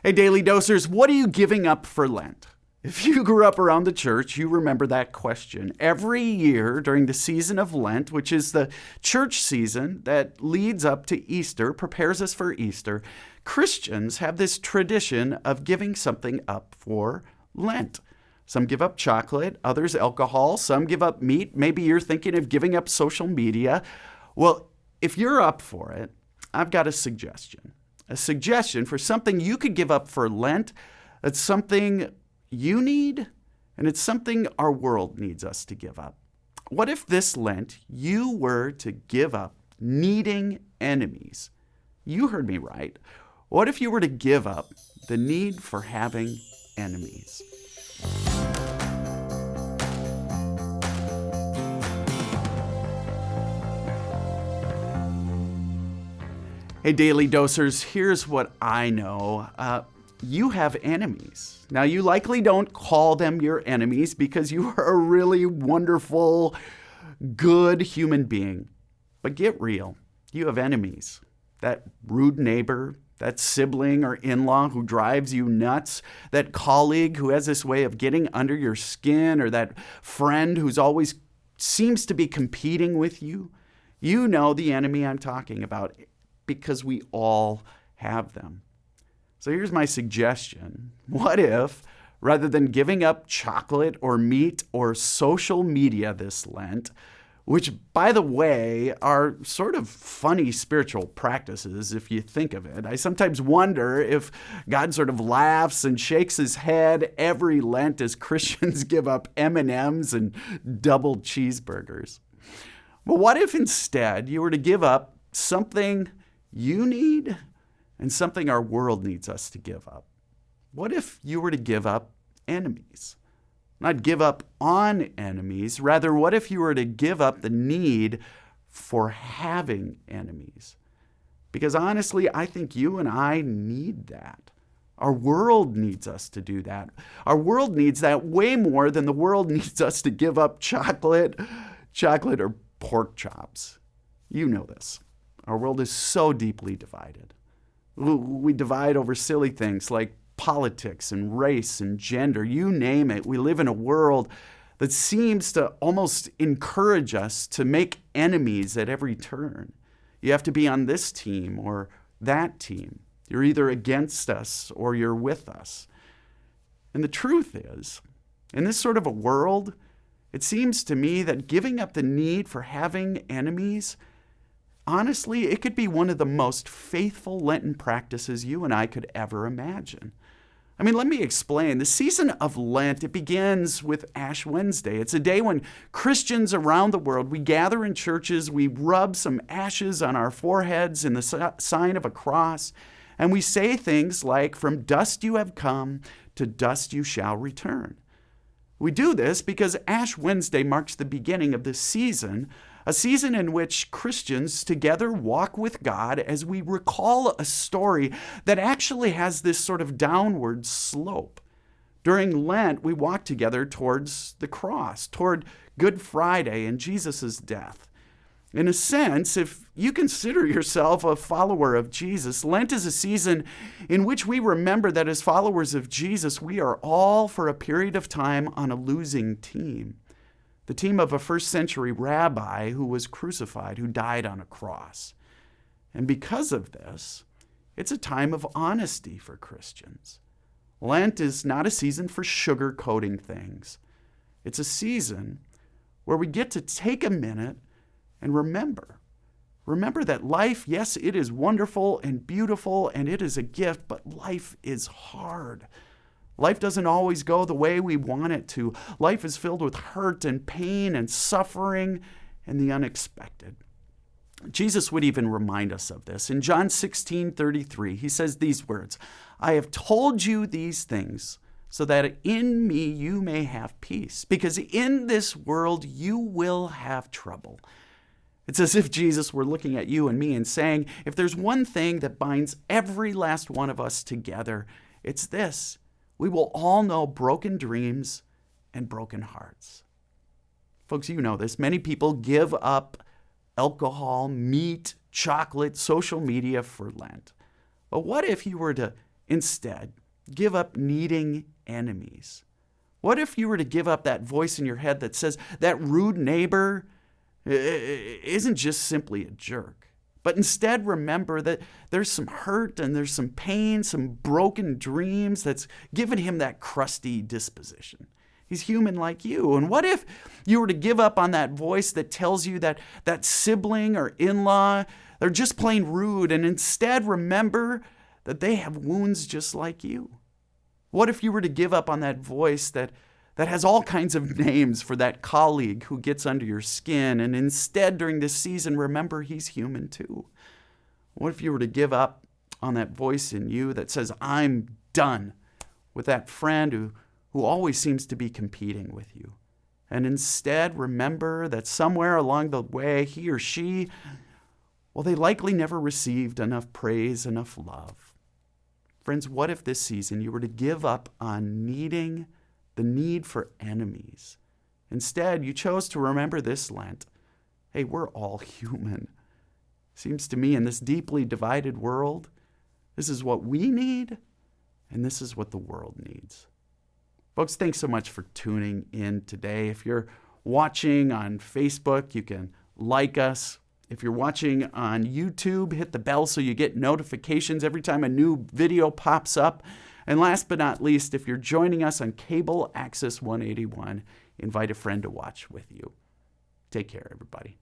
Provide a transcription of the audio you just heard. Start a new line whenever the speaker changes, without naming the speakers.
Hey, Daily Dosers, what are you giving up for Lent? If you grew up around the church, you remember that question. Every year during the season of Lent, which is the church season that leads up to Easter, prepares us for Easter, Christians have this tradition of giving something up for Lent. Some give up chocolate, others alcohol, some give up meat. Maybe you're thinking of giving up social media. Well, if you're up for it, I've got a suggestion. A suggestion for something you could give up for Lent. It's something you need, and it's something our world needs us to give up. What if this Lent you were to give up needing enemies? You heard me right. What if you were to give up the need for having enemies? Hey, Daily Dosers, here's what I know. You have enemies. Now, you likely don't call them your enemies because you are a really wonderful, good human being. But get real. You have enemies. That rude neighbor, that sibling or in-law who drives you nuts, that colleague who has this way of getting under your skin, or that friend who's always seems to be competing with you. You know the enemy I'm talking about, because we all have them. So here's my suggestion. What if, rather than giving up chocolate or meat or social media this Lent, which, by the way, are sort of funny spiritual practices if you think of it. I sometimes wonder if God sort of laughs and shakes his head every Lent as Christians give up M&Ms and double cheeseburgers. But what if instead you were to give up something you need and something our world needs us to give up? What if you were to give up enemies? Not give up on enemies. Rather, what if you were to give up the need for having enemies? Because honestly, I think you and I need that. Our world needs us to do that. Our world needs that way more than the world needs us to give up chocolate or pork chops. You know this. Our world is so deeply divided. We divide over silly things like politics and race and gender, you name it. We live in a world that seems to almost encourage us to make enemies at every turn. You have to be on this team or that team. You're either against us or you're with us. And the truth is, in this sort of a world, it seems to me that giving up the need for having enemies, honestly, it could be one of the most faithful Lenten practices you and I could ever imagine. I mean, let me explain. The season of Lent, it begins with Ash Wednesday. It's a day when Christians around the world, we gather in churches, we rub some ashes on our foreheads in the sign of a cross, and we say things like, "From dust you have come, to dust you shall return." We do this because Ash Wednesday marks the beginning of this season, a season in which Christians together walk with God as we recall a story that actually has this sort of downward slope. During Lent, we walk together towards the cross, toward Good Friday and Jesus' death. In a sense, if you consider yourself a follower of Jesus, Lent is a season in which we remember that as followers of Jesus, we are all for a period of time on a losing team. The team of a first century rabbi who was crucified, who died on a cross. And because of this, it's a time of honesty for Christians. Lent is not a season for sugarcoating things. It's a season where we get to take a minute and remember that life, yes, it is wonderful and beautiful and it is a gift, but life is hard. Life doesn't always go the way we want it to. Life is filled with hurt and pain and suffering and the unexpected. Jesus would even remind us of this. In John 16:33, he says these words, "I have told you these things so that in me you may have peace, because in this world you will have trouble." It's as if Jesus were looking at you and me and saying, if there's one thing that binds every last one of us together, it's this. We will all know broken dreams and broken hearts. Folks, you know this. Many people give up alcohol, meat, chocolate, social media for Lent. But what if you were to instead give up needing enemies? What if you were to give up that voice in your head that says that rude neighbor isn't just simply a jerk, but instead remember that there's some hurt and there's some pain, some broken dreams that's given him that crusty disposition. He's human like you. And what if you were to give up on that voice that tells you that that sibling or in-law, they're just plain rude, and instead remember that they have wounds just like you? What if you were to give up on that voice that has all kinds of names for that colleague who gets under your skin, and instead during this season remember he's human too? What if you were to give up on that voice in you that says, I'm done with that friend who always seems to be competing with you, and instead remember that somewhere along the way he or she, well, they likely never received enough praise, enough love. Friends, what if this season you were to give up on the need for enemies? Instead, you chose to remember this Lent, hey, we're all human. Seems to me in this deeply divided world, this is what we need, and this is what the world needs. Folks, thanks so much for tuning in today. If you're watching on Facebook, you can like us. If you're watching on YouTube, hit the bell so you get notifications every time a new video pops up. And last but not least, if you're joining us on Cable Access 181, invite a friend to watch with you. Take care, everybody.